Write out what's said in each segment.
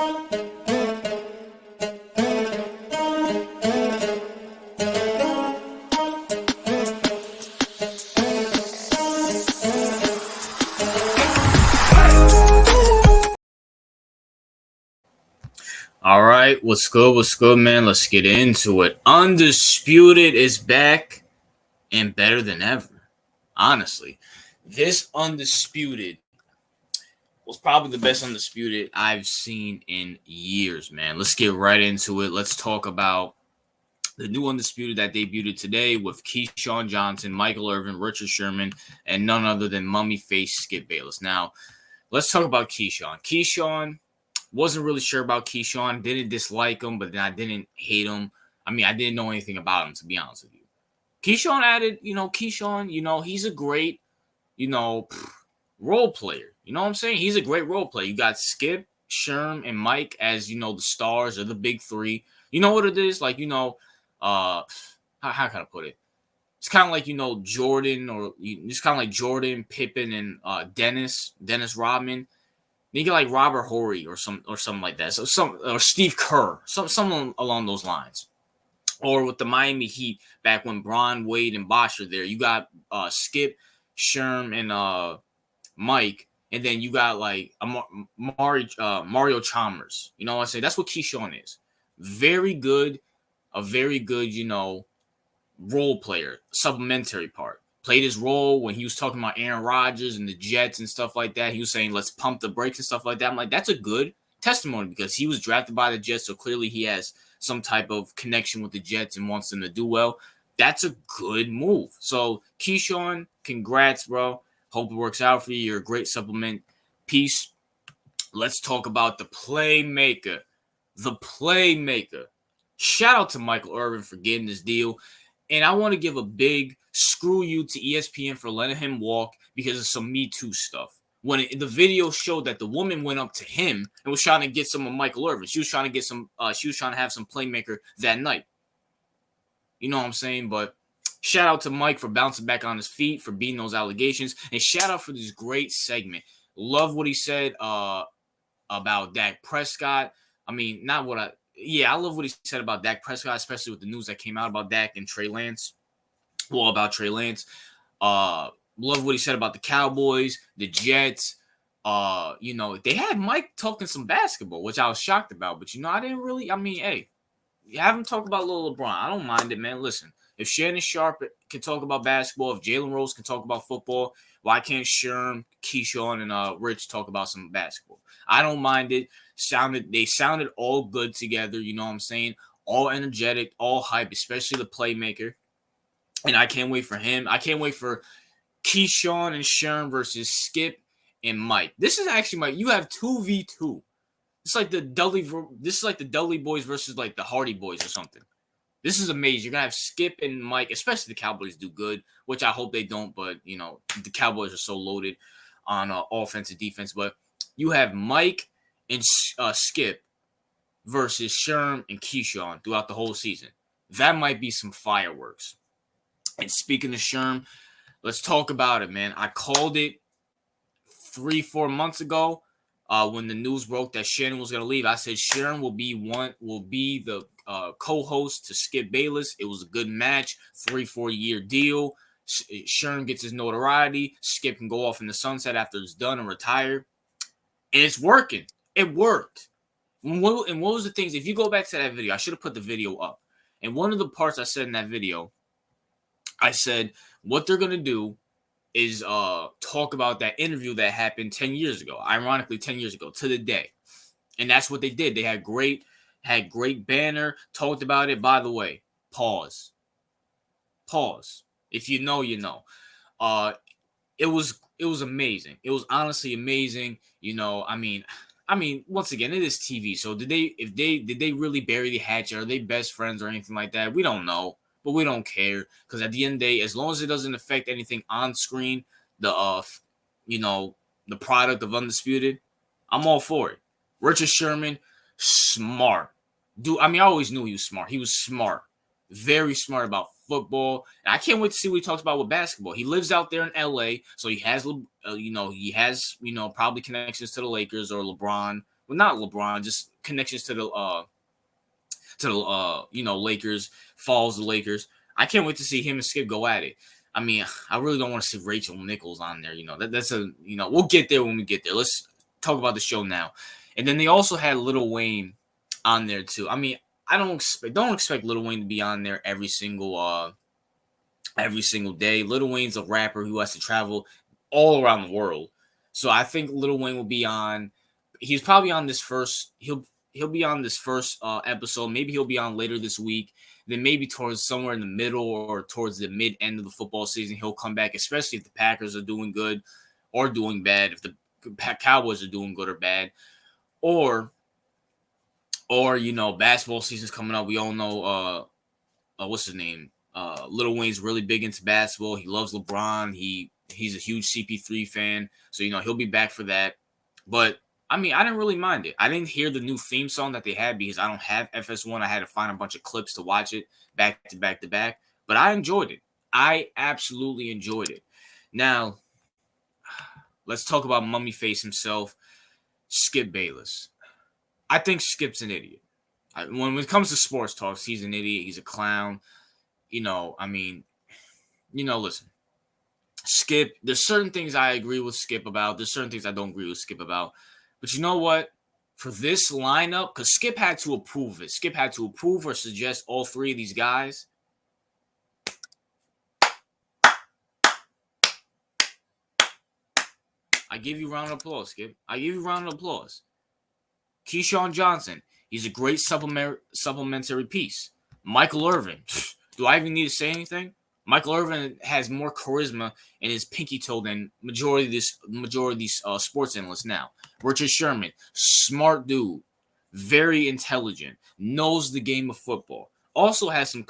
All right, what's good? What's good, man? Let's get into it. Undisputed is back and better than ever. Honestly, this Undisputed was probably the best Undisputed I've seen in years, man. Let's get right into it. Let's talk about the new Undisputed that debuted today with Keyshawn Johnson, Michael Irvin, Richard Sherman, and none other than mummy face Skip Bayless. Now, let's talk about Keyshawn. Keyshawn, wasn't really sure about Keyshawn. Didn't dislike him, but then I didn't hate him. I mean, I didn't know anything about him, to be honest with you. Keyshawn added, Keyshawn, he's a great, role player. You know what I'm saying? He's a great role player. You got Skip, Sherm, and Mike as, the stars or the big three. You know what it is? Like, how can I put it? It's kind of like, Jordan, or it's kind of like Jordan, Pippen, and Dennis Rodman. You get like Robert Horry or something like that. Or Steve Kerr, someone along those lines. Or with the Miami Heat back when Bron, Wade, and Bosh are there, you got Skip, Sherm, and Mike, and then you got like Mario Chalmers. You know what I say? That's what Keyshawn is. A very good, role player, supplementary part. Played his role when he was talking about Aaron Rodgers and the Jets and stuff like that. He was saying, let's pump the brakes and stuff like that. I'm like, that's a good testimony because he was drafted by the Jets, so clearly he has some type of connection with the Jets and wants them to do well. That's a good move. So, Keyshawn, congrats, bro. Hope it works out for you. You're a great supplement piece. Let's talk about the playmaker. The playmaker. Shout out to Michael Irvin for getting this deal. And I want to give a big screw you to ESPN for letting him walk because of some Me Too stuff. When the video showed that the woman went up to him and was trying to get some of Michael Irvin. She was trying to get some, she was trying to have some playmaker that night. You know what I'm saying? But shout out to Mike for bouncing back on his feet, for beating those allegations. And shout out for this great segment. Love what he said about Dak Prescott. I mean, I love what he said about Dak Prescott, especially with the news that came out about Dak and Trey Lance. Well, about Trey Lance. Love what he said about the Cowboys, the Jets. They had Mike talking some basketball, which I was shocked about. But, I didn't really, hey, you have him talk about little LeBron. I don't mind it, man. Listen, if Shannon Sharpe can talk about basketball, if Jalen Rose can talk about football, why can't Sherm, Keyshawn, and Rich talk about some basketball? I don't mind it. They sounded all good together, you know what I'm saying? All energetic, all hype, especially the playmaker. And I can't wait for him. I can't wait for Keyshawn and Sherm versus Skip and Mike. This is actually you have 2v2. It's like the Dudley boys versus like the Hardy boys or something. This is amazing. You're gonna have Skip and Mike, especially the Cowboys do good, which I hope they don't, but the Cowboys are so loaded on offense and defense. But you have Mike and Skip versus Sherm and Keyshawn throughout the whole season. That might be some fireworks. And speaking of Sherm, let's talk about it, man. I called it 3-4 months ago when the news broke that Shannon was going to leave. I said Sherm will be the co-host to Skip Bayless. It was a good match, 3-4 year deal. Sherm gets his notoriety. Skip can go off in the sunset after it's done and retire. And it's working. It worked. And what was the things? If you go back to that video, I should have put the video up. And one of the parts I said in that video, I said what they're going to do is talk about that interview that happened 10 years ago, ironically 10 years ago to the day. And that's what they did. They had great banner, talked about it. By the way, pause. If you know, you know. It was amazing. It was honestly amazing. Once again, it is TV. So did they really bury the hatchet? Are they best friends or anything like that? We don't know. But we don't care because at the end of the day, as long as it doesn't affect anything on screen, the product of Undisputed, I'm all for it. Richard Sherman, smart. Dude, I always knew he was smart. He was smart. Very smart about football. And I can't wait to see what he talks about with basketball. He lives out there in LA, so he has probably connections to the Lakers or LeBron, well, not LeBron, just connections to the Lakers, follows the Lakers. I can't wait to see him and Skip go at it. I mean, I really don't want to see Rachel Nichols on there. That's we'll get there when we get there. Let's talk about the show now. And then they also had Lil Wayne on there too. I mean, I don't expect Lil Wayne to be on there every single day. Lil Wayne's a rapper who has to travel all around the world. So I think Lil Wayne will be on. He's probably on this first. He'll be on this first episode. Maybe he'll be on later this week. Then maybe towards somewhere in the middle or towards the mid end of the football season, he'll come back, especially if the Packers are doing good or doing bad, if the Cowboys are doing good or bad, or basketball season's coming up. We all know what's his name? Lil Wayne's really big into basketball. He loves LeBron. He's a huge CP3 fan. So, he'll be back for that. But I mean, I didn't really mind it. I didn't hear the new theme song that they had because I don't have FS1. I had to find a bunch of clips to watch it back to back to back. But I enjoyed it. I absolutely enjoyed it. Now, let's talk about Mummy Face himself, Skip Bayless. I think Skip's an idiot. When it comes to sports talks, he's an idiot. He's a clown. Listen. Skip, there's certain things I agree with Skip about. There's certain things I don't agree with Skip about. But you know what? For this lineup, because Skip had to approve it. Skip had to approve or suggest all three of these guys. I give you a round of applause, Skip. I give you a round of applause. Keyshawn Johnson, he's a great supplementary piece. Michael Irvin, do I even need to say anything? Michael Irvin has more charisma in his pinky toe than majority of these sports analysts now. Richard Sherman, smart dude, very intelligent, knows the game of football. Also has some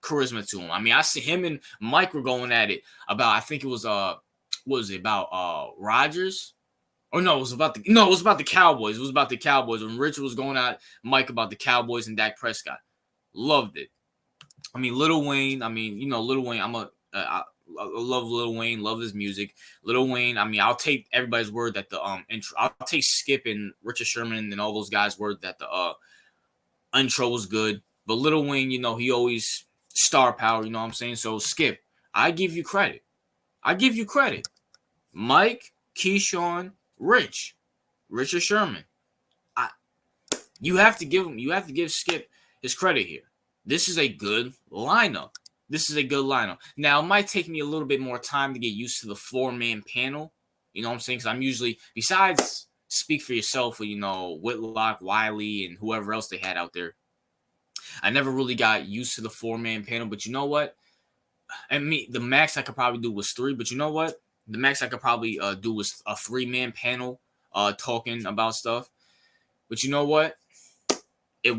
charisma to him. I mean, I see him and Mike were going at it about. I think it was about Rodgers. Or no, it was about the Cowboys. It was about the Cowboys when Richard was going at Mike about the Cowboys and Dak Prescott. Loved it. I mean, Lil Wayne. Lil Wayne. I love Lil Wayne. Love his music. Lil Wayne. I mean, I'll take everybody's word that the intro. I'll take Skip and Richard Sherman and all those guys' word that the intro was good. But Lil Wayne, he always star power. You know what I'm saying? So Skip, I give you credit. Mike, Keyshawn, Richard Sherman. You have to give Skip his credit here. This is a good lineup. Now, it might take me a little bit more time to get used to the 4-man panel. You know what I'm saying? Because I'm usually, besides Speak for Yourself with, Whitlock, Wiley, and whoever else they had out there, I never really got used to the 4-man panel. But you know what? The max I could probably do was 3. But you know what? The max I could probably do was a 3-man panel talking about stuff. But you know what? It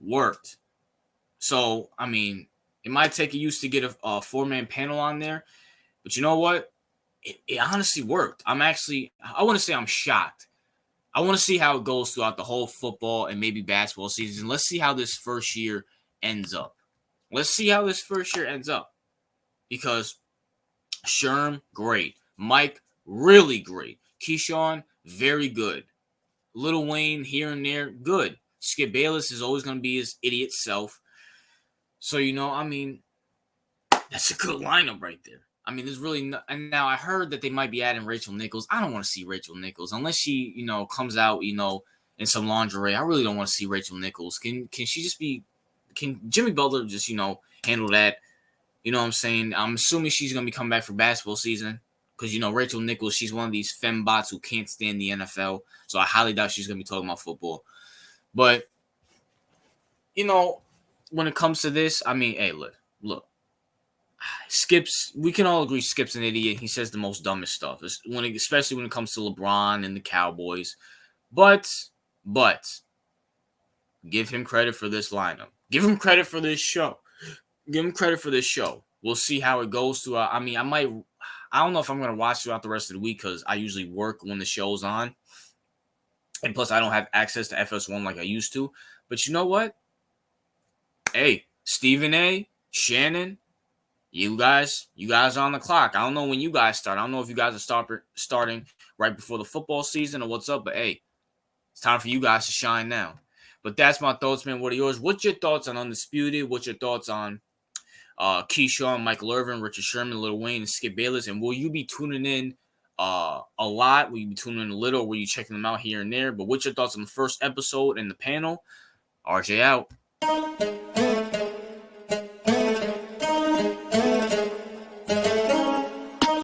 worked. So, I mean, it might take a use to get a 4-man panel on there. But you know what? It honestly worked. I want to say I'm shocked. I want to see how it goes throughout the whole football and maybe basketball season. Let's see how this first year ends up. Because Sherm, great. Mike, really great. Keyshawn, very good. Lil Wayne, here and there, good. Skip Bayless is always going to be his idiot self. So, that's a good lineup right there. I mean, there's really and now I heard that they might be adding Rachel Nichols. I don't want to see Rachel Nichols unless she, comes out, in some lingerie. I really don't want to see Rachel Nichols. Can she just be? Can Jimmy Butler just, handle that? You know what I'm saying? I'm assuming she's gonna be coming back for basketball season because Rachel Nichols, she's one of these fembots who can't stand the NFL. So I highly doubt she's gonna be talking about football. But when it comes to this, I mean, hey, look. We can all agree Skip's an idiot. He says the most dumbest stuff, especially when it comes to LeBron and the Cowboys. But give him credit for this lineup. Give him credit for this show. We'll see how it goes throughout. I don't know if I'm going to watch throughout the rest of the week because I usually work when the show's on. And plus, I don't have access to FS1 like I used to. But you know what? Hey, Stephen A., Shannon, you guys are on the clock. I don't know when you guys start. I don't know if you guys are starting right before the football season or what's up. But hey, it's time for you guys to shine now. But that's my thoughts, man. What are yours? What's your thoughts on Undisputed? What's your thoughts on Keyshawn, Michael Irvin, Richard Sherman, Lil Wayne, and Skip Bayless? And will you be tuning in a lot? Will you be tuning in a little? Or will you checking them out here and there? But what's your thoughts on the first episode and the panel? RJ out.